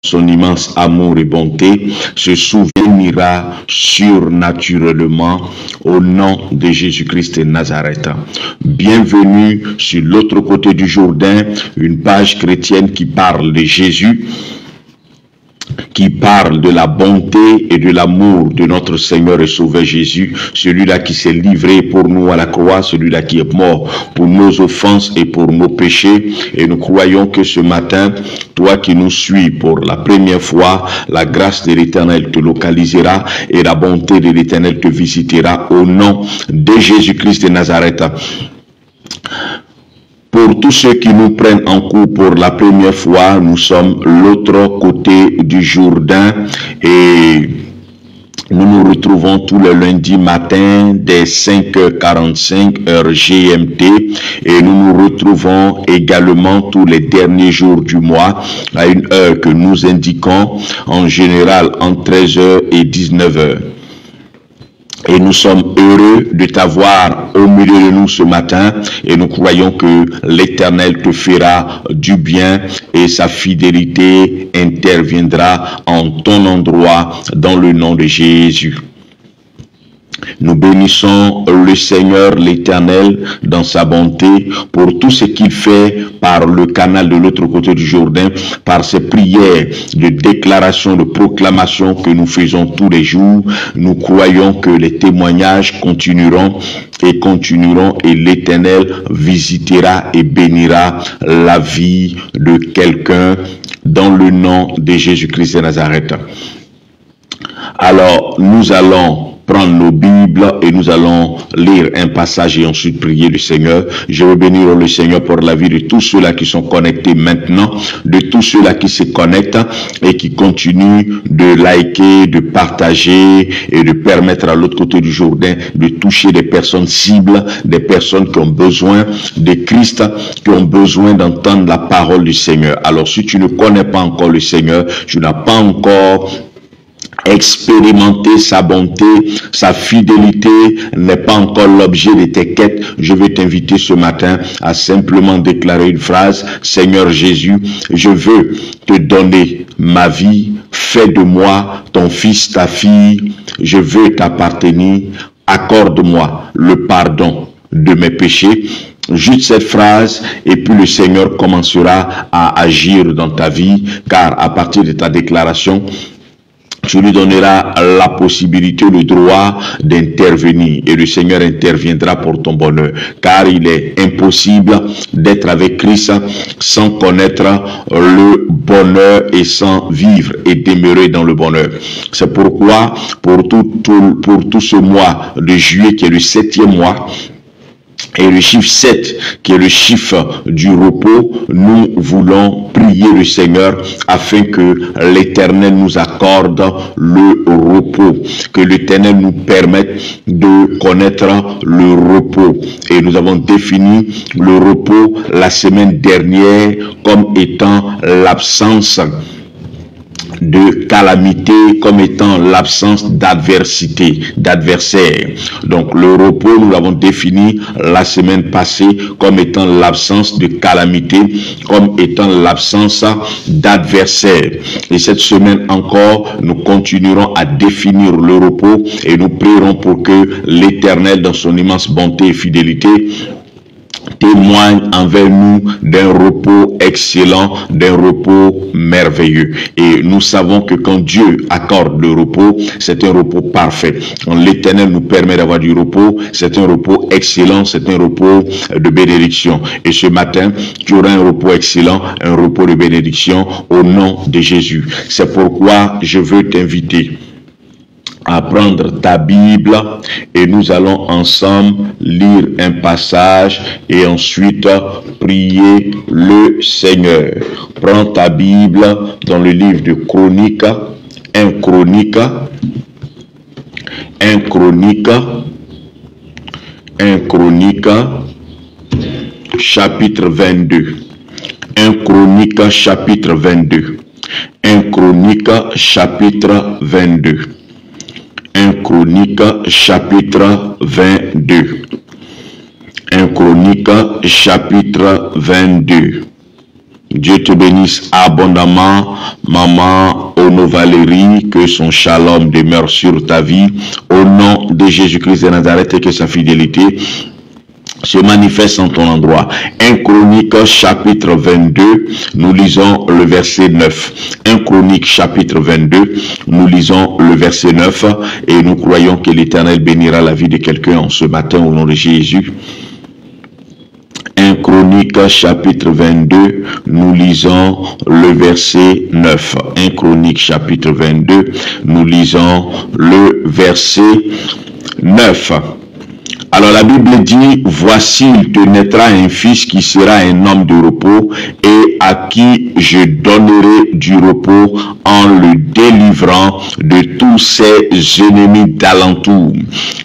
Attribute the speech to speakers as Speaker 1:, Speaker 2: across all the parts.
Speaker 1: son immense amour et bonté, se souviendra surnaturellement au nom de Jésus-Christ de Nazareth. Bienvenue sur l'autre côté du Jourdain, une page chrétienne qui parle de Jésus, qui parle de la bonté et de l'amour de notre Seigneur et Sauveur Jésus, celui-là qui s'est livré pour nous à la croix, celui-là qui est mort pour nos offenses et pour nos péchés. Et nous croyons que ce matin, toi qui nous suis pour la première fois, la grâce de l'Éternel te localisera et la bonté de l'Éternel te visitera au nom de Jésus-Christ de Nazareth. Pour tous ceux qui nous prennent en cours pour la première fois, nous sommes l'autre côté du Jourdain et nous nous retrouvons tous les lundis matin dès 5h45 heure GMT et nous nous retrouvons également tous les derniers jours du mois à une heure que nous indiquons en général entre 13h et 19h. Et nous sommes heureux de t'avoir au milieu de nous ce matin et nous croyons que l'Éternel te fera du bien et sa fidélité interviendra en ton endroit dans le nom de Jésus. Nous bénissons le Seigneur, l'Éternel, dans sa bonté, pour tout ce qu'il fait par le canal de l'autre côté du Jourdain, par ces prières de déclaration, de proclamation que nous faisons tous les jours. Nous croyons que les témoignages continueront et l'Éternel visitera et bénira la vie de quelqu'un dans le nom de Jésus-Christ de Nazareth. Alors, nous allons prendre nos Bibles et nous allons lire un passage et ensuite prier le Seigneur. Je veux bénir le Seigneur pour la vie de tous ceux-là qui sont connectés maintenant, de tous ceux-là qui se connectent et qui continuent de liker, de partager et de permettre à l'autre côté du Jourdain de toucher des personnes cibles, des personnes qui ont besoin de Christ, qui ont besoin d'entendre la parole du Seigneur. Alors si tu ne connais pas encore le Seigneur, tu n'as pas encore expérimenter sa bonté, sa fidélité n'est pas encore l'objet de tes quêtes, je vais t'inviter ce matin à simplement déclarer une phrase: Seigneur Jésus, je veux te donner ma vie, fais de moi ton fils, ta fille, je veux t'appartenir, accorde-moi le pardon de mes péchés. Juste cette phrase et puis le Seigneur commencera à agir dans ta vie, car à partir de ta déclaration, tu lui donneras la possibilité, le droit d'intervenir et le Seigneur interviendra pour ton bonheur. Car il est impossible d'être avec Christ sans connaître le bonheur et sans vivre et demeurer dans le bonheur. C'est pourquoi pour tout ce mois de juillet qui est le 7e mois, et le chiffre 7, qui est le chiffre du repos, nous voulons prier le Seigneur afin que l'Éternel nous accorde le repos, que l'Éternel nous permette de connaître le repos. Et nous avons défini le repos la semaine dernière comme étant l'absence de calamité, comme étant l'absence d'adversité, d'adversaire. Donc le repos, nous l'avons défini la semaine passée comme étant l'absence de calamité, comme étant l'absence d'adversaire. Et cette semaine encore, nous continuerons à définir le repos et nous prierons pour que l'Éternel, dans son immense bonté et fidélité, témoigne envers nous d'un repos excellent, d'un repos merveilleux. Et nous savons que quand Dieu accorde le repos, c'est un repos parfait. Quand l'Éternel nous permet d'avoir du repos, c'est un repos excellent, c'est un repos de bénédiction. Et ce matin, tu auras un repos excellent, un repos de bénédiction au nom de Jésus. C'est pourquoi je veux t'inviter à prendre ta Bible et nous allons ensemble lire un passage et ensuite prier le Seigneur. Prends ta Bible dans le livre de Chroniques, 1 Chroniques, chapitre 22. 1 Chroniques, chapitre 22. 1 Chroniques, chapitre 22. 1 Chroniques, chapitre 22. 1 Chroniques, chapitre 22. Dieu te bénisse abondamment, maman Ono Valérie, que son shalom demeure sur ta vie, au nom de Jésus-Christ de Nazareth, et que sa fidélité se manifeste en ton endroit. 1 Chronique chapitre 22, nous lisons le verset 9. 1 Chronique chapitre 22, nous lisons le verset 9, et nous croyons que l'Éternel bénira la vie de quelqu'un en ce matin au nom de Jésus. 1 Chronique chapitre 22, nous lisons le verset 9. 1 Chronique chapitre 22, nous lisons le verset 9. Alors la Bible dit, voici il te naîtra un fils qui sera un homme de repos et à qui je donnerai du repos en le délivrant de tous ses ennemis d'alentour.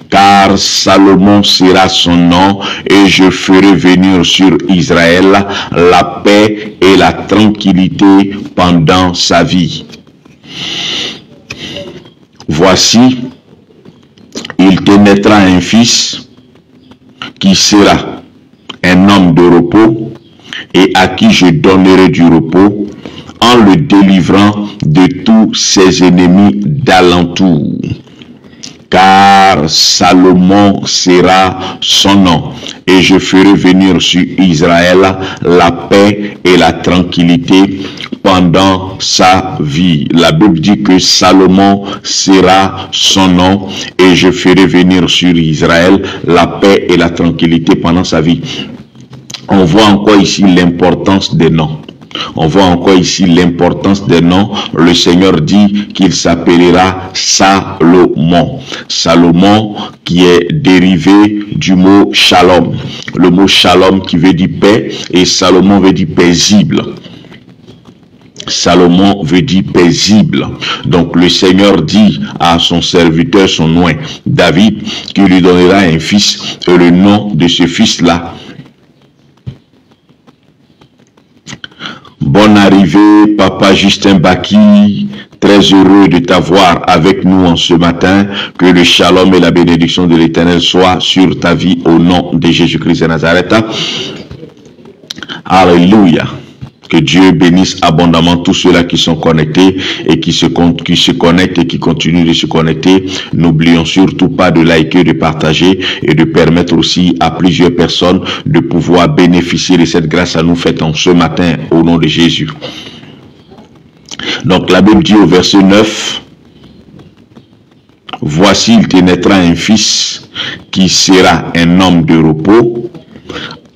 Speaker 1: Car Salomon sera son nom et je ferai venir sur Israël la paix et la tranquillité pendant sa vie. Voici, il te naîtra un fils qui sera un homme de repos et à qui je donnerai du repos en le délivrant de tous ses ennemis d'alentour. Car Salomon sera son nom et je ferai venir sur Israël la paix et la tranquillité pendant sa vie. La Bible dit que Salomon sera son nom et je ferai venir sur Israël la paix et la tranquillité pendant sa vie. On voit encore ici l'importance des noms. On voit encore ici l'importance des noms. Le Seigneur dit qu'il s'appellera Salomon. Salomon qui est dérivé du mot shalom. Le mot shalom qui veut dire paix et Salomon veut dire paisible. Salomon veut dire paisible. Donc le Seigneur dit à son serviteur, son nom, David, qu'il lui donnera un fils et le nom de ce fils-là. Bonne arrivée, Papa Justin Baki. Très heureux de t'avoir avec nous en ce matin. Que le shalom et la bénédiction de l'Éternel soient sur ta vie au nom de Jésus-Christ de Nazareth. Alléluia. Que Dieu bénisse abondamment tous ceux-là qui sont connectés et qui se connectent et qui continuent de se connecter. N'oublions surtout pas de liker, de partager et de permettre aussi à plusieurs personnes de pouvoir bénéficier de cette grâce à nous faite en ce matin au nom de Jésus. Donc la Bible dit au verset 9, « Voici il te naîtra un fils qui sera un homme de repos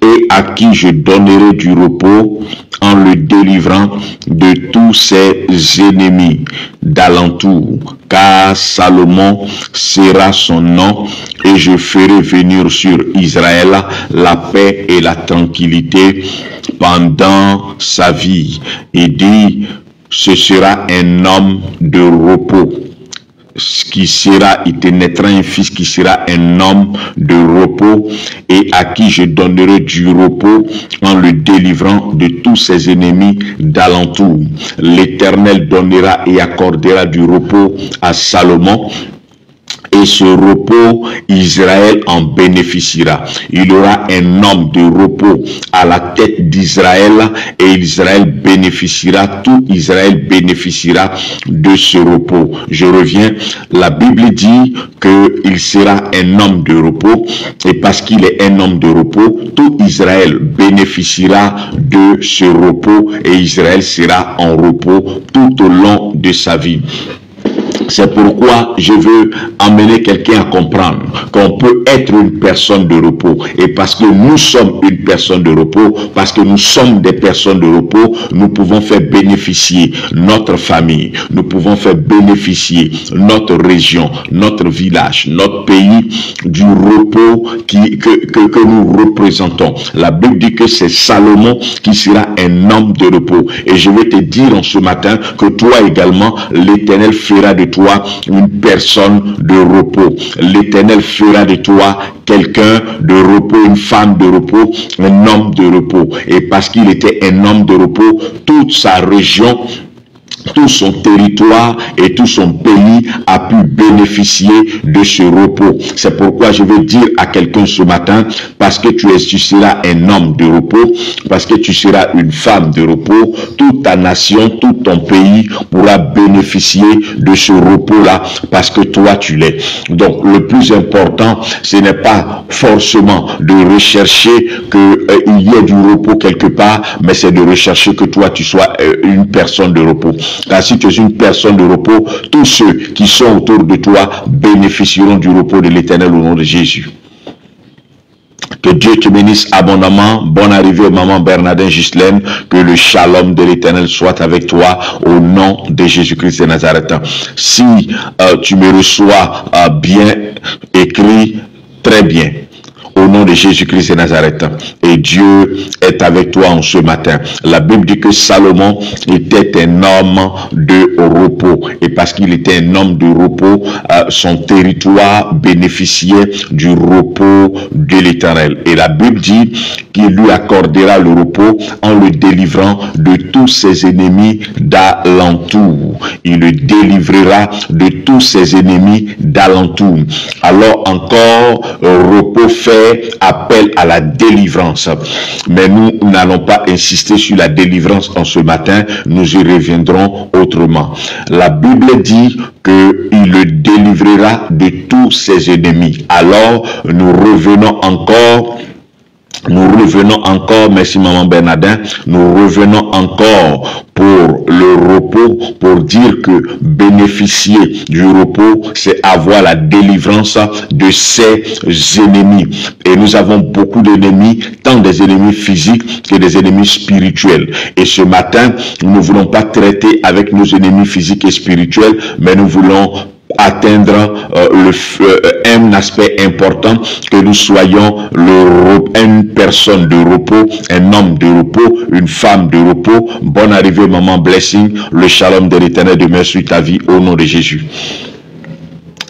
Speaker 1: et à qui je donnerai du repos en le délivrant de tous ses ennemis d'alentour. Car Salomon sera son nom et je ferai venir sur Israël la paix et la tranquillité pendant sa vie. » Et dit, ce sera un homme de repos. Il te naîtra un fils qui sera un homme de repos et à qui je donnerai du repos en le délivrant de tous ses ennemis d'alentour. L'Éternel donnera et accordera du repos à Salomon. Et ce repos, Israël en bénéficiera. Il aura un homme de repos à la tête d'Israël et Israël bénéficiera, tout Israël bénéficiera de ce repos. Je reviens, la Bible dit qu'il sera un homme de repos et parce qu'il est un homme de repos, tout Israël bénéficiera de ce repos et Israël sera en repos tout au long de sa vie. C'est pourquoi je veux amener quelqu'un à comprendre qu'on peut être une personne de repos. Et parce que nous sommes une personne de repos, parce que nous sommes des personnes de repos, nous pouvons faire bénéficier notre famille, nous pouvons faire bénéficier notre région, notre village, notre pays du repos que nous représentons. La Bible dit que c'est Salomon qui sera un homme de repos. Et je vais te dire en ce matin que toi également, l'Éternel fera de toi une personne de repos. L'Éternel fera de toi quelqu'un de repos, une femme de repos, un homme de repos. Et parce qu'il était un homme de repos, toute sa région tout son territoire et tout son pays a pu bénéficier de ce repos. C'est pourquoi je veux dire à quelqu'un ce matin, parce que tu seras un homme de repos, parce que tu seras une femme de repos, toute ta nation, tout ton pays pourra bénéficier de ce repos-là, parce que toi tu l'es. Donc le plus important, ce n'est pas forcément de rechercher qu'il y ait du repos quelque part, mais c'est de rechercher que toi tu sois une personne de repos. Car si tu es une personne de repos, tous ceux qui sont autour de toi bénéficieront du repos de l'Éternel au nom de Jésus. Que Dieu te bénisse abondamment. Bonne arrivée, maman Bernardin Ghislaine. Que le shalom de l'Éternel soit avec toi au nom de Jésus-Christ de Nazareth. Si tu me reçois bien, écrit très bien. Au nom de Jésus-Christ de Nazareth. Et Dieu est avec toi en ce matin. La Bible dit que Salomon était un homme de repos. Et parce qu'il était un homme de repos, son territoire bénéficiait du repos de l'Éternel. Et la Bible dit qu'il lui accordera le repos en le délivrant de tous ses ennemis d'alentour. Il le délivrera de tous ses ennemis d'alentour. Alors encore, repos fait appel à la délivrance. Mais nous n'allons pas insister sur la délivrance en ce matin, nous y reviendrons autrement. La Bible dit qu'il le délivrera de tous ses ennemis. Alors nous revenons encore, merci maman Bernardin, nous revenons encore pour le repos, pour dire que bénéficier du repos, c'est avoir la délivrance de ses ennemis. Et nous avons beaucoup d'ennemis, tant des ennemis physiques que des ennemis spirituels. Et ce matin, nous ne voulons pas traiter avec nos ennemis physiques et spirituels, mais nous voulons atteindre un aspect important, que nous soyons une personne de repos, un homme de repos, une femme de repos. Bonne arrivée maman Blessing, le shalom de l'Éternel demeure sur ta vie au nom de Jésus.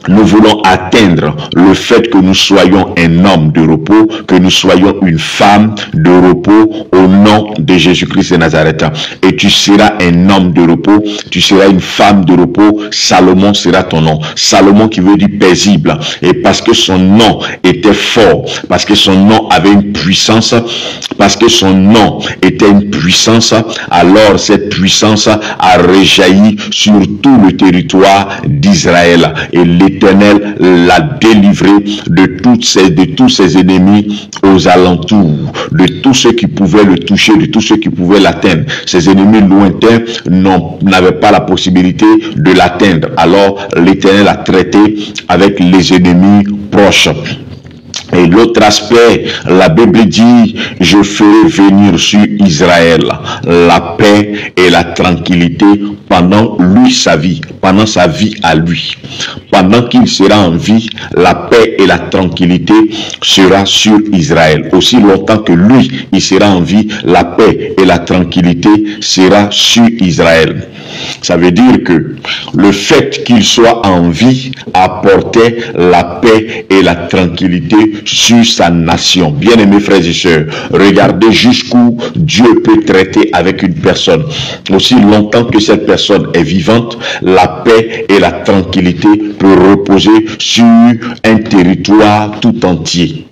Speaker 1: Nous voulons atteindre le fait que nous soyons un homme de repos, que nous soyons une femme de repos au nom de Jésus-Christ de Nazareth. Et tu seras un homme de repos, tu seras une femme de repos. Salomon sera ton nom. Salomon qui veut dire paisible. Et parce que son nom était fort, parce que son nom avait une puissance, parce que son nom était une puissance, alors cette puissance a rejailli sur tout le territoire d'Israël. Et l'Éternel l'a délivré de tous ses ennemis aux alentours, de tous ceux qui pouvaient le toucher, de tous ceux qui pouvaient l'atteindre. Ses ennemis lointains n'avaient pas la possibilité de l'atteindre. Alors l'Éternel a traité avec les ennemis proches. Et l'autre aspect, la Bible dit, je ferai venir sur Israël la paix et la tranquillité pendant sa vie à lui. Pendant qu'il sera en vie, la paix et la tranquillité sera sur Israël. Aussi longtemps que lui, il sera en vie, la paix et la tranquillité sera sur Israël. Ça veut dire que le fait qu'il soit en vie apportait la paix et la tranquillité sur sa nation. Bien-aimés frères et sœurs, regardez jusqu'où Dieu peut traiter avec une personne. Aussi longtemps que cette personne est vivante, la paix et la tranquillité peuvent reposer sur un territoire tout entier.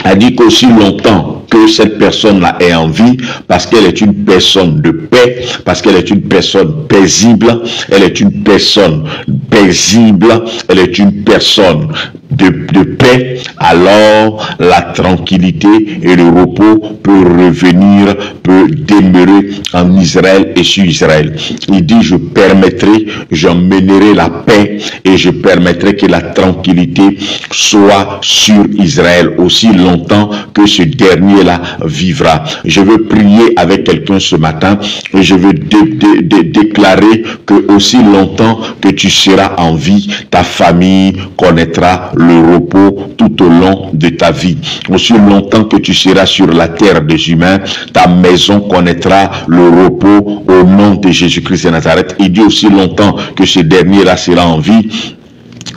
Speaker 1: A dit qu'aussi longtemps que cette personne-là est en vie, parce qu'elle est une personne de paix, parce qu'elle est une personne paisible, elle est une personne paisible, elle est une personne de paix, alors la tranquillité et le repos peut revenir, peut demeurer en Israël et sur Israël. Il dit, je permettrai, j'emmènerai la paix et je permettrai que la tranquillité soit sur Israël aussi longtemps que ce dernier-là vivra. Je veux prier avec quelqu'un ce matin et je veux déclarer que aussi longtemps que tu seras en vie, ta famille connaîtra le repos tout au long de ta vie. Aussi longtemps que tu seras sur la terre des humains, ta maison connaîtra le repos au nom de Jésus-Christ de Nazareth. Il dit aussi longtemps que ce dernier-là sera en vie,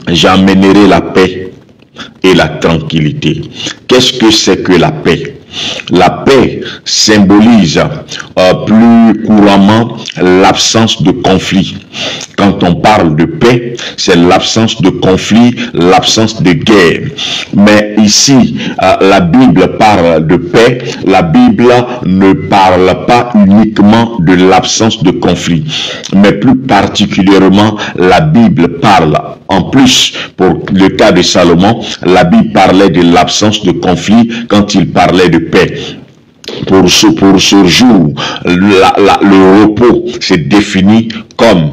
Speaker 1: j'emmènerai la paix et la tranquillité. Qu'est-ce que c'est que la paix? La paix symbolise plus couramment l'absence de conflit. Quand on parle de paix, c'est l'absence de conflit, l'absence de guerre. Mais ici, la Bible parle de paix. La Bible ne parle pas uniquement de l'absence de conflit, mais plus particulièrement, la Bible parle, en plus, pour le cas de Salomon, la Bible parlait de l'absence de conflit quand il parlait de paix. Pour ce jour, le repos s'est défini comme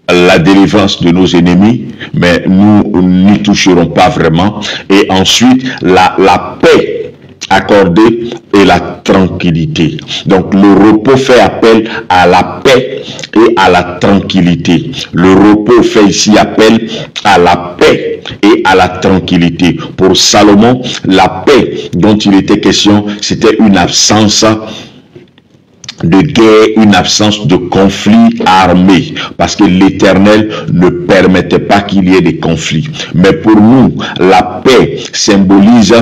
Speaker 1: la délivrance de nos ennemis, mais nous n'y toucherons pas vraiment. Et ensuite, la paix accordée et la tranquillité. Donc le repos fait appel à la paix et à la tranquillité. Le repos fait ici appel à la paix et à la tranquillité. Pour Salomon, la paix dont il était question, c'était une absence de guerre, une absence de conflit armé, parce que l'Éternel ne permettait pas qu'il y ait des conflits. Mais pour nous, la paix symbolise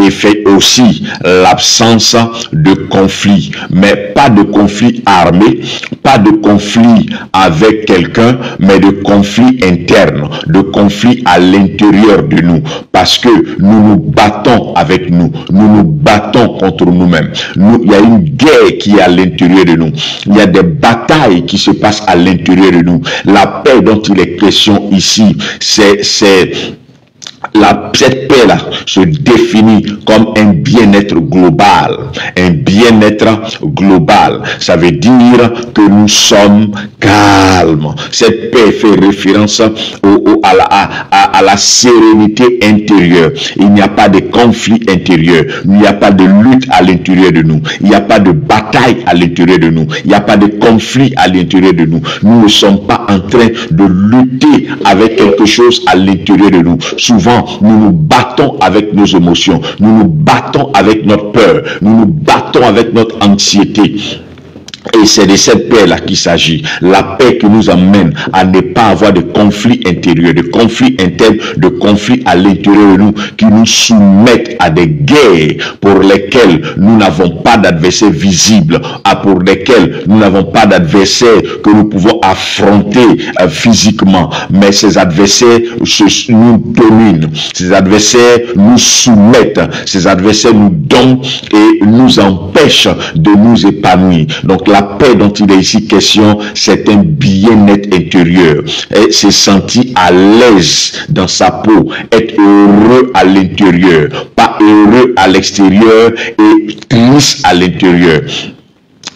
Speaker 1: et fait aussi l'absence de conflit, mais pas de conflit armé, pas de conflit avec quelqu'un, mais de conflit interne, de conflit à l'intérieur de nous, parce que nous nous battons avec nous nous battons contre nous-mêmes. Il y a une guerre qui est à l'intérieur de nous. Il y a des batailles qui se passent à l'intérieur de nous. La paix dont il est question ici, cette paix-là se définit comme un bien-être global. Un bien-être global. Ça veut dire que nous sommes calmes. Cette paix fait référence à la sérénité intérieure. Il n'y a pas de conflit intérieur. Il n'y a pas de lutte à l'intérieur de nous. Il n'y a pas de bataille à l'intérieur de nous. Il n'y a pas de conflit à l'intérieur de nous. Nous ne sommes pas en train de lutter avec quelque chose à l'intérieur de nous. Souvent, nous nous battons avec nos émotions, nous nous battons avec notre peur, nous nous battons avec notre anxiété. Et c'est de cette paix-là qu'il s'agit. La paix qui nous amène à ne pas avoir de conflits intérieurs, de conflits internes, de conflits à l'intérieur de nous, qui nous soumettent à des guerres pour lesquelles nous n'avons pas d'adversaire visible, pour lesquelles nous n'avons pas d'adversaire que nous pouvons affronter physiquement. Mais ces adversaires nous dominent, ces adversaires nous soumettent, ces adversaires nous donnent et nous empêchent de nous épanouir. Donc la paix dont il est ici question, c'est un bien-être intérieur. Et se sentir à l'aise dans sa peau, être heureux à l'intérieur, pas heureux à l'extérieur et triste à l'intérieur.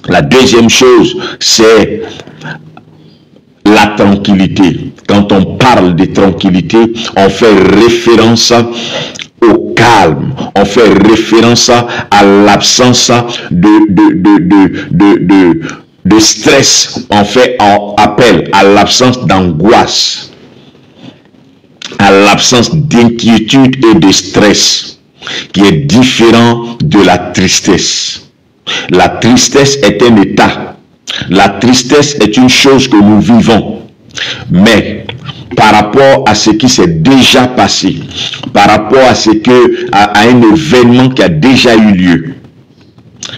Speaker 1: La deuxième chose, c'est la tranquillité. Quand on parle de tranquillité, on fait référence au calme, on fait référence à l'absence de stress, on fait appel à l'absence d'angoisse, à l'absence d'inquiétude et de stress, qui est différent de la tristesse. La tristesse est un état, la tristesse est une chose que nous vivons, mais par rapport à ce qui s'est déjà passé, par rapport à un événement qui a déjà eu lieu.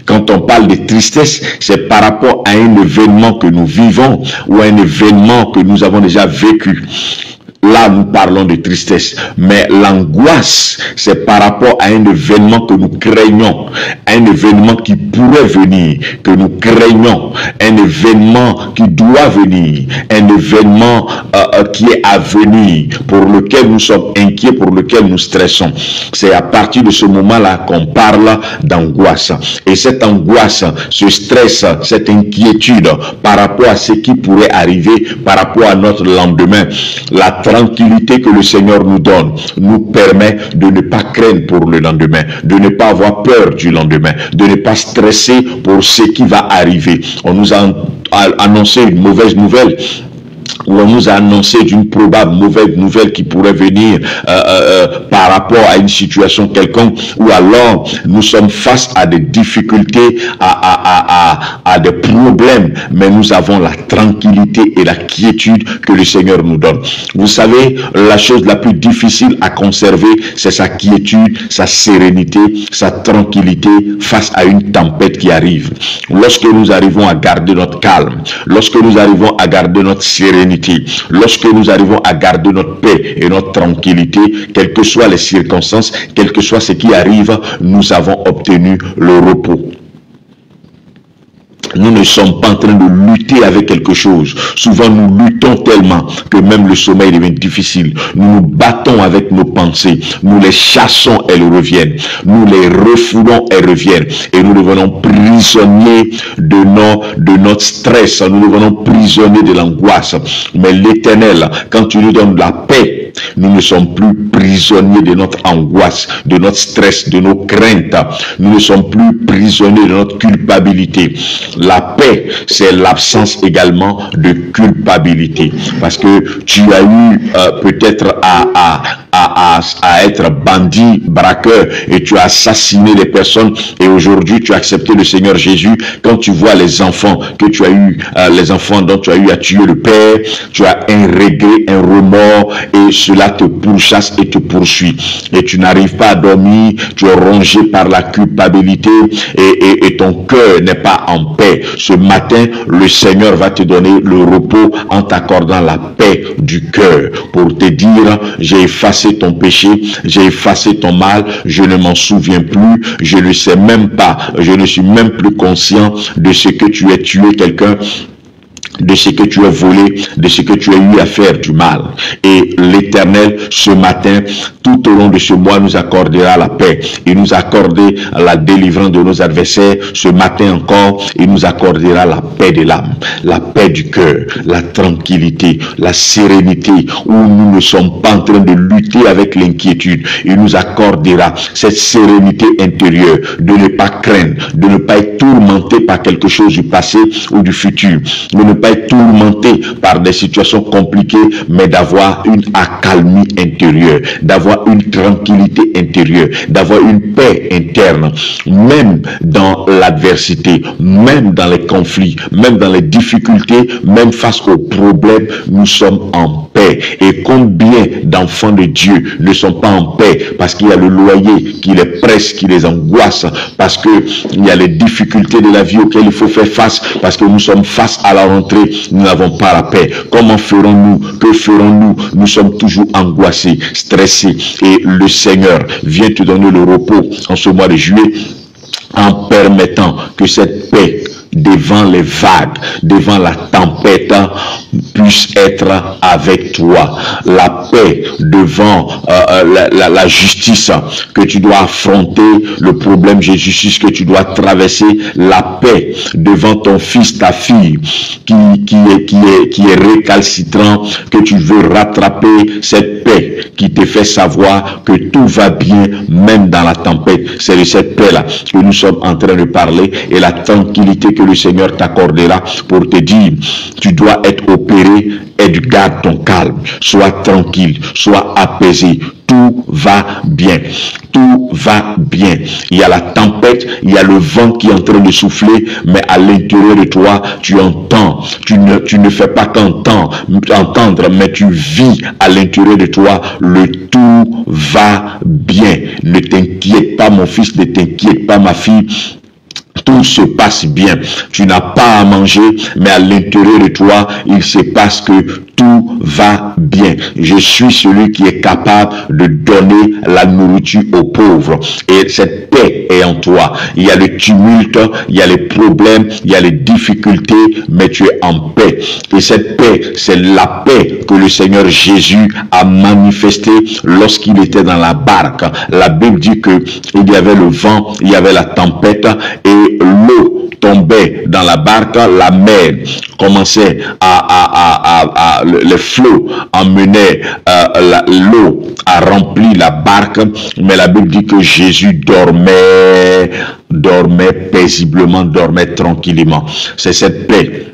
Speaker 1: Quand on parle de tristesse, c'est par rapport à un événement que nous vivons ou à un événement que nous avons déjà vécu. Là, nous parlons de tristesse. Mais l'angoisse, c'est par rapport à un événement que nous craignons. Un événement qui pourrait venir, que nous craignons. Un événement qui doit venir. Un événement qui est à venir, pour lequel nous sommes inquiets, pour lequel nous stressons. C'est à partir de ce moment-là qu'on parle d'angoisse. Et cette angoisse, ce stress, cette inquiétude par rapport à ce qui pourrait arriver, par rapport à notre lendemain, la tranquillité que le Seigneur nous donne nous permet de ne pas craindre pour le lendemain, de ne pas avoir peur du lendemain, de ne pas stresser pour ce qui va arriver. On nous a annoncé une mauvaise nouvelle, où on nous a annoncé d'une probable mauvaise nouvelle qui pourrait venir par rapport à une situation quelconque, ou alors nous sommes face à des difficultés, à des problèmes, mais nous avons la tranquillité et la quiétude que le Seigneur nous donne. Vous savez, la chose la plus difficile à conserver, c'est sa quiétude, sa sérénité, sa tranquillité face à une tempête qui arrive. Lorsque nous arrivons à garder notre calme, lorsque nous arrivons à garder notre sérénité, lorsque nous arrivons à garder notre paix et notre tranquillité, quelles que soient les circonstances, quel que soit ce qui arrive, nous avons obtenu le repos. Nous ne sommes pas en train de lutter avec quelque chose. Souvent, nous luttons tellement que même le sommeil devient difficile. Nous nous battons avec nos pensées. Nous les chassons, elles reviennent. Nous les refoulons, elles reviennent. Et nous devenons prisonniers de notre stress. Nous devenons prisonniers de l'angoisse. Mais l'Éternel, quand tu nous donnes la paix, nous ne sommes plus prisonniers de notre angoisse, de notre stress, de nos craintes. Nous ne sommes plus prisonniers de notre culpabilité. La paix, c'est l'absence également de culpabilité. Parce que tu as eu peut-être à être bandit, braqueur, et tu as assassiné des personnes, et aujourd'hui tu as accepté le Seigneur Jésus. Quand tu vois les enfants que tu as eu, les enfants dont tu as eu à tuer le père, tu as un regret, un remords, et cela te pourchasse et te poursuit. Et tu n'arrives pas à dormir, tu es rongé par la culpabilité, et ton cœur n'est pas en paix. Ce matin, le Seigneur va te donner le repos en t'accordant la paix du cœur, pour te dire, j'ai effacé ton péché, j'ai effacé ton mal, je ne m'en souviens plus, je ne sais même pas, je ne suis même plus conscient de ce que tu as tué quelqu'un, de ce que tu as volé, de ce que tu as eu à faire du mal. Et l'Éternel, ce matin, tout au long de ce mois, nous accordera la paix. Il nous accordera la délivrance de nos adversaires. Ce matin encore, il nous accordera la paix de l'âme, la paix du cœur, la tranquillité, la sérénité, où nous ne sommes pas en train de lutter avec l'inquiétude. Il nous accordera cette sérénité intérieure, de ne pas craindre, de ne pas être tourmenté par quelque chose du passé ou du futur, de ne pas être tourmenté par des situations compliquées, mais d'avoir une accalmie intérieure, d'avoir une tranquillité intérieure, d'avoir une paix interne, même dans l'adversité, même dans les conflits, même dans les difficultés, même face aux problèmes, nous sommes en paix. Et combien d'enfants de Dieu ne sont pas en paix parce qu'il y a le loyer qui les presse, qui les angoisse, parce qu'il y a les difficultés de la vie auxquelles il faut faire face, parce que nous sommes face à la rentrée, nous n'avons pas la paix. Comment ferons-nous? Que ferons-nous? Nous sommes toujours angoissés, stressés, et le Seigneur vient te donner le repos en ce mois de juillet en permettant que cette paix devant les vagues, devant la tempête, puisse être avec toi. La paix devant la justice que tu dois affronter, le problème de justice que tu dois traverser, la paix devant ton fils, ta fille qui est récalcitrant, que tu veux rattraper, cette paix qui te fait savoir que tout va bien même dans la tempête. C'est de cette paix-là que nous sommes en train de parler, et la tranquillité que le Seigneur t'accordera pour te dire, tu dois être opéré, et garde ton calme, sois tranquille, sois apaisé, tout va bien, tout va bien. Il y a la tempête, il y a le vent qui est en train de souffler, mais à l'intérieur de toi, tu entends, tu ne fais pas qu'entendre, mais tu vis à l'intérieur de toi, le tout va bien. Ne t'inquiète pas mon fils, ne t'inquiète pas ma fille. Tout se passe bien. Tu n'as pas à manger, mais à l'intérieur de toi, il se passe que tout va bien. Je suis celui qui est capable de donner la nourriture aux pauvres. Et cette paix est en toi. Il y a le tumulte, il y a les problèmes, il y a les difficultés, mais tu es en paix. Et cette paix, c'est la paix que le Seigneur Jésus a manifestée lorsqu'il était dans la barque. La Bible dit que il y avait le vent, il y avait la tempête, et l'eau tombait dans la barque, la mer commençait les flots emmenaient l'eau à remplir la barque, mais la Bible dit que Jésus dormait paisiblement, dormait tranquillement. C'est cette paix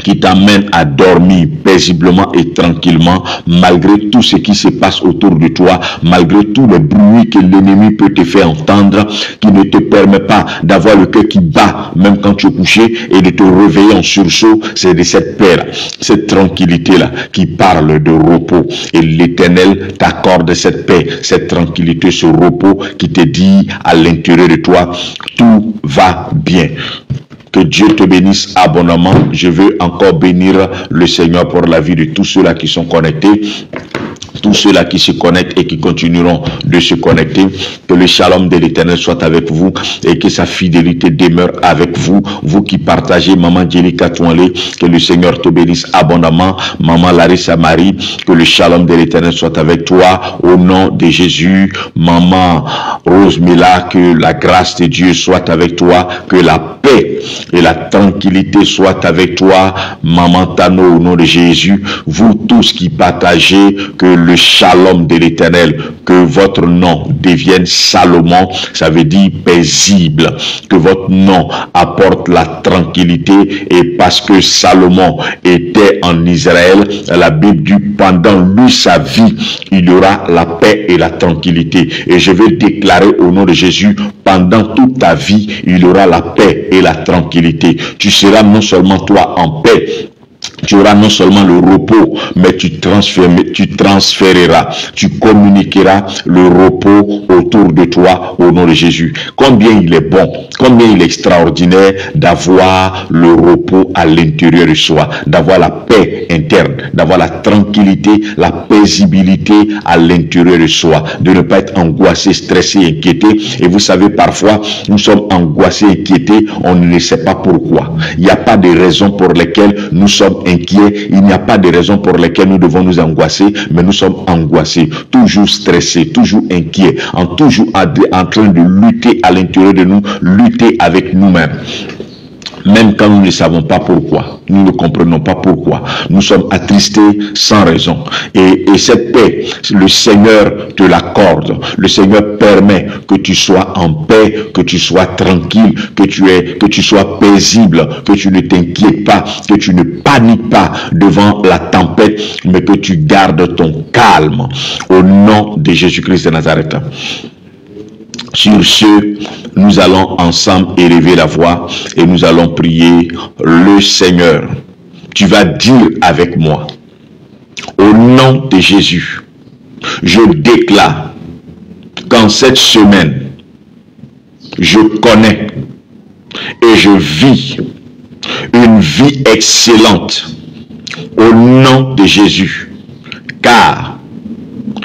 Speaker 1: qui t'amène à dormir paisiblement et tranquillement, malgré tout ce qui se passe autour de toi, malgré tout le bruit que l'ennemi peut te faire entendre, qui ne te permet pas d'avoir le cœur qui bat, même quand tu es couché, et de te réveiller en sursaut. C'est de cette paix-là, cette tranquillité-là, qui parle de repos. Et l'Éternel t'accorde cette paix, cette tranquillité, ce repos, qui te dit à l'intérieur de toi, tout va bien. Que Dieu te bénisse abondamment. Je veux encore bénir le Seigneur pour la vie de tous ceux-là qui sont connectés, tous ceux-là qui se connectent et qui continueront de se connecter. Que le shalom de l'Éternel soit avec vous et que sa fidélité demeure avec vous. Vous qui partagez, Maman Djelika Touanlé, que le Seigneur te bénisse abondamment. Maman Larissa Marie, que le shalom de l'Éternel soit avec toi. Au nom de Jésus, Maman Rose Mila, que la grâce de Dieu soit avec toi. Que la paix et la tranquillité soient avec toi. Maman Tano, au nom de Jésus. Vous tous qui partagez, que le shalom de l'Éternel, que votre nom devienne Salomon, ça veut dire paisible, que votre nom apporte la tranquillité. Et parce que Salomon était en Israël, la Bible dit pendant lui sa vie, il y aura la paix et la tranquillité. Et je vais déclarer au nom de Jésus, pendant toute ta vie, il y aura la paix et la tranquillité. Tu seras non seulement toi en paix, tu auras non seulement le repos, mais tu transféreras, tu communiqueras le repos autour de toi au nom de Jésus. Combien il est bon, combien il est extraordinaire d'avoir le repos à l'intérieur de soi, d'avoir la paix interne, d'avoir la tranquillité, la paisibilité à l'intérieur de soi, de ne pas être angoissé, stressé, inquiété. Et vous savez, parfois, nous sommes angoissés, inquiétés, on ne sait pas pourquoi. Il n'y a pas de raison pour lesquelles nous sommes inquiets, il n'y a pas de raison pour lesquelles nous devons nous angoisser, mais nous sommes angoissés, toujours stressés, toujours inquiets, toujours en train de lutter à l'intérieur de nous, lutter avec nous-mêmes. Même quand nous ne savons pas pourquoi, nous ne comprenons pas pourquoi, nous sommes attristés sans raison. Et cette paix, le Seigneur te l'accorde. Le Seigneur permet que tu sois en paix, que tu sois tranquille, que tu sois paisible, que tu ne t'inquiètes pas, que tu ne paniques pas devant la tempête, mais que tu gardes ton calme. Au nom de Jésus-Christ de Nazareth. Sur ce, nous allons ensemble élever la voix et nous allons prier le Seigneur. Tu vas dire avec moi, au nom de Jésus, je déclare qu'en cette semaine, je connais et je vis une vie excellente au nom de Jésus, car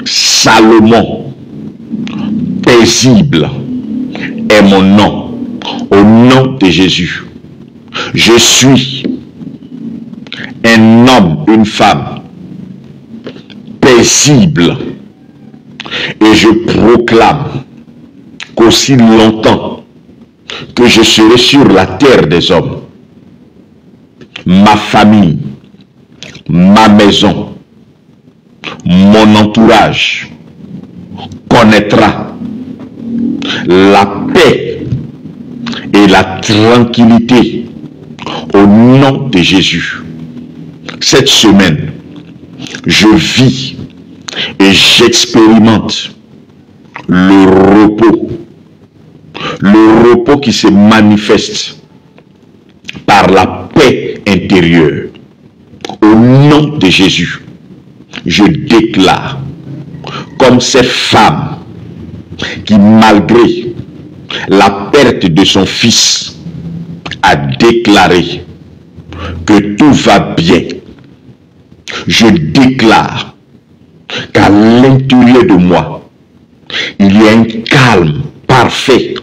Speaker 1: Salomon paisible est mon nom, au nom de Jésus. Je suis un homme, une femme paisible, et je proclame qu'aussi longtemps que je serai sur la terre des hommes, ma famille, ma maison, mon entourage connaîtra la paix et la tranquillité au nom de Jésus. Cette semaine, je vis et j'expérimente le repos qui se manifeste par la paix intérieure. Au nom de Jésus, je déclare, comme cette femme qui, malgré la perte de son fils, a déclaré que tout va bien. Je déclare qu'à l'intérieur de moi, il y a un calme parfait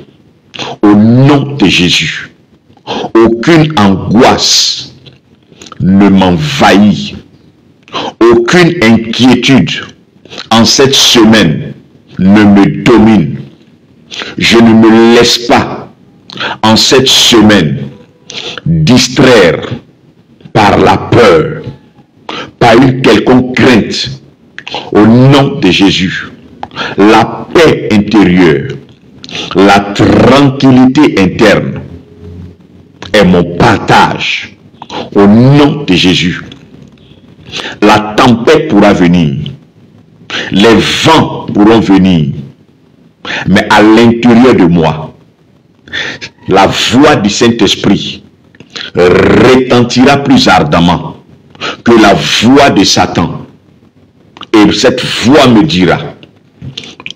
Speaker 1: au nom de Jésus. Aucune angoisse ne m'envahit, aucune inquiétude en cette semaine ne me domine. Je ne me laisse pas en cette semaine distraire par la peur, par une quelconque crainte. Au nom de Jésus, la paix intérieure, la tranquillité interne est mon partage. Au nom de Jésus. La tempête pourra venir. Les vents pourront venir. Mais à l'intérieur de moi, la voix du Saint-Esprit retentira plus ardemment que la voix de Satan. Et cette voix me dira,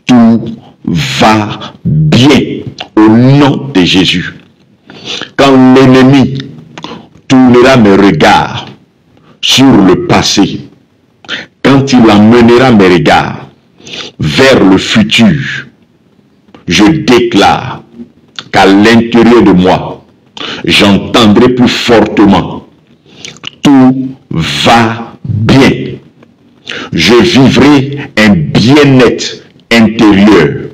Speaker 1: tout va bien au nom de Jésus. Quand l'ennemi tournera mes regards sur le passé, quand il emmènera mes regards vers le futur, je déclare qu'à l'intérieur de moi, j'entendrai plus fortement, tout va bien. Je vivrai un bien-être intérieur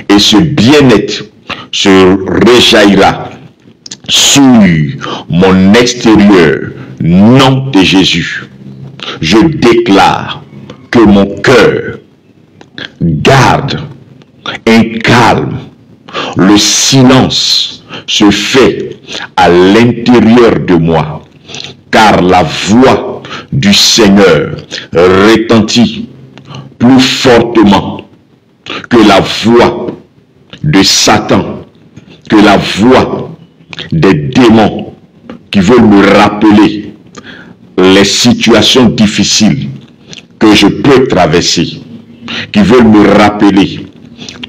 Speaker 1: et ce bien-être se rejaillira sur mon extérieur, nom de Jésus. Je déclare que mon cœur garde un calme. Le silence se fait à l'intérieur de moi, car la voix du Seigneur retentit plus fortement que la voix de Satan, que la voix des démons qui veulent me rappeler les situations difficiles que je peux traverser, qui veulent me rappeler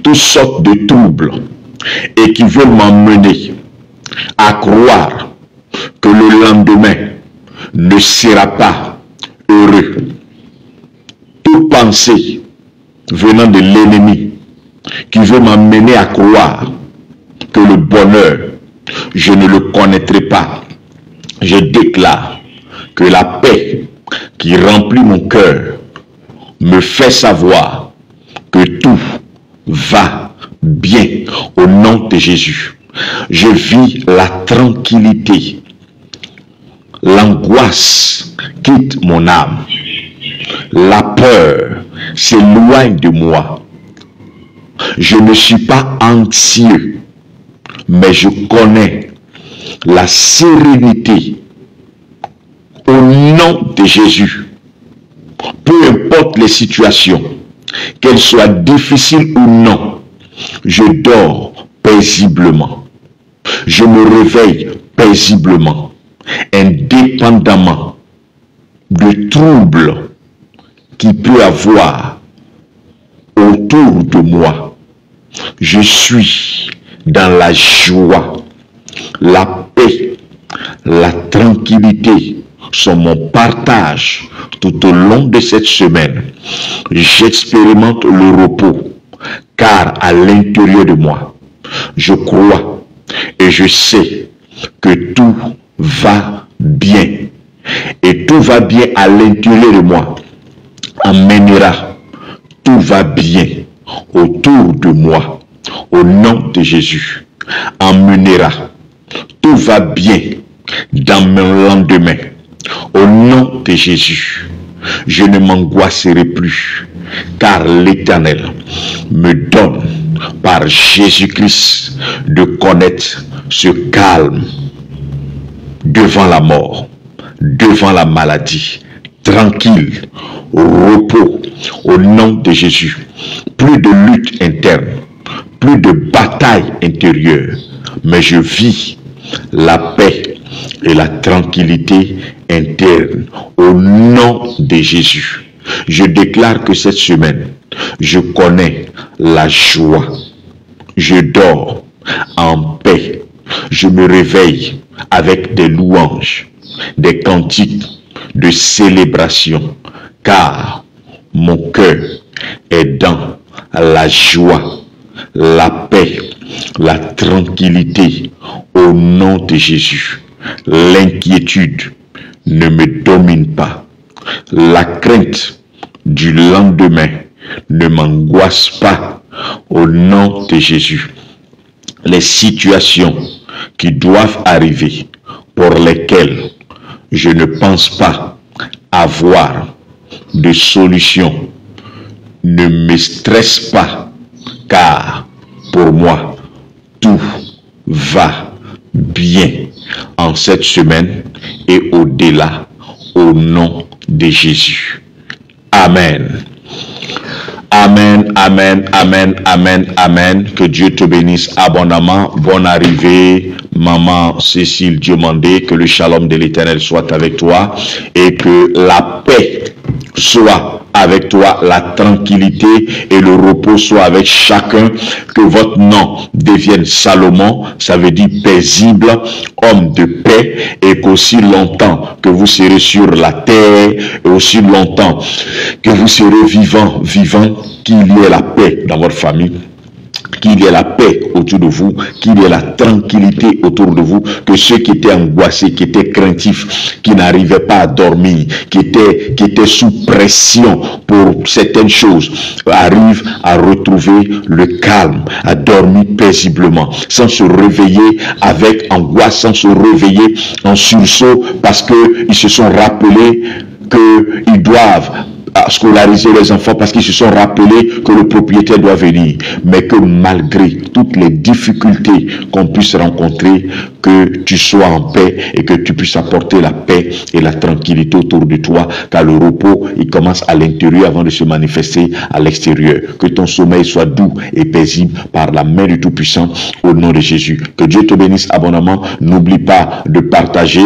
Speaker 1: toutes sortes de troubles et qui veulent m'emmener à croire que le lendemain ne sera pas heureux. Toute pensée venant de l'ennemi qui veut m'amener à croire que le bonheur, je ne le connaîtrai pas, je déclare que la paix qui remplit mon cœur me fait savoir que tout va bien au nom de Jésus. Je vis la tranquillité. L'angoisse quitte mon âme. La peur s'éloigne de moi. Je ne suis pas anxieux, mais je connais la sérénité au nom de Jésus. Peu importe les situations, qu'elles soient difficiles ou non, je dors paisiblement. Je me réveille paisiblement, indépendamment de troubles qu'il peut avoir autour de moi. Je suis dans la joie, la paix, la tranquillité sont mon partage tout au long de cette semaine. J'expérimente le repos, car à l'intérieur de moi, je crois et je sais que tout va bien. Et tout va bien à l'intérieur de moi amènera tout va bien autour de moi au nom de Jésus. Emmènera tout va bien dans mon lendemain au nom de Jésus. Je ne m'angoisserai plus, car l'Éternel me donne par Jésus-Christ de connaître ce calme devant la mort, devant la maladie, tranquille, repos au nom de Jésus. Plus de lutte interne, plus de bataille intérieure, mais je vis la paix et la tranquillité interne au nom de Jésus. Je déclare que cette semaine, je connais la joie. Je dors en paix. Je me réveille avec des louanges, des cantiques de célébration, car mon cœur est dans la joie, la paix, la tranquillité au nom de Jésus. L'inquiétude ne me domine pas. La crainte du lendemain ne m'angoisse pas au nom de Jésus. Les situations qui doivent arriver, pour lesquelles je ne pense pas avoir de solution, ne me stresse pas, car pour moi, tout va bien en cette semaine et au-delà, au nom de Jésus. Amen. Amen, amen, amen, amen, amen. Que Dieu te bénisse abondamment. Bonne arrivée, maman Cécile Diomandé. Que le shalom de l'Éternel soit avec toi et que la paix soit avec toi, la tranquillité et le repos soit avec chacun. Que votre nom devienne Salomon, ça veut dire paisible, homme de paix, et qu'aussi longtemps que vous serez sur la terre, et aussi longtemps que vous serez vivant, qu'il y ait la paix dans votre famille, qu'il y ait la paix autour de vous, qu'il y ait la tranquillité autour de vous, que ceux qui étaient angoissés, qui étaient craintifs, qui n'arrivaient pas à dormir, qui étaient sous pression pour certaines choses, arrivent à retrouver le calme, à dormir paisiblement, sans se réveiller avec angoisse, sans se réveiller en sursaut, parce qu'ils se sont rappelés qu'ils doivent scolariser les enfants parce qu'ils se sont rappelés que le propriétaire doit venir, mais que malgré toutes les difficultés qu'on puisse rencontrer, que tu sois en paix et que tu puisses apporter la paix et la tranquillité autour de toi, car le repos, il commence à l'intérieur avant de se manifester à l'extérieur. Que ton sommeil soit doux et paisible par la main du Tout-Puissant au nom de Jésus. Que Dieu te bénisse abondamment. N'oublie pas de partager,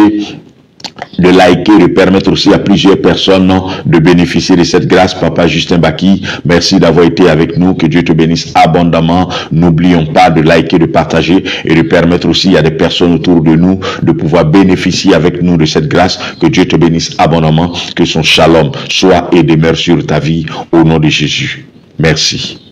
Speaker 1: de liker, de permettre aussi à plusieurs personnes de bénéficier de cette grâce. Papa Justin Baki, merci d'avoir été avec nous. Que Dieu te bénisse abondamment. N'oublions pas de liker, de partager et de permettre aussi à des personnes autour de nous de pouvoir bénéficier avec nous de cette grâce. Que Dieu te bénisse abondamment. Que son shalom soit et demeure sur ta vie au nom de Jésus. Merci.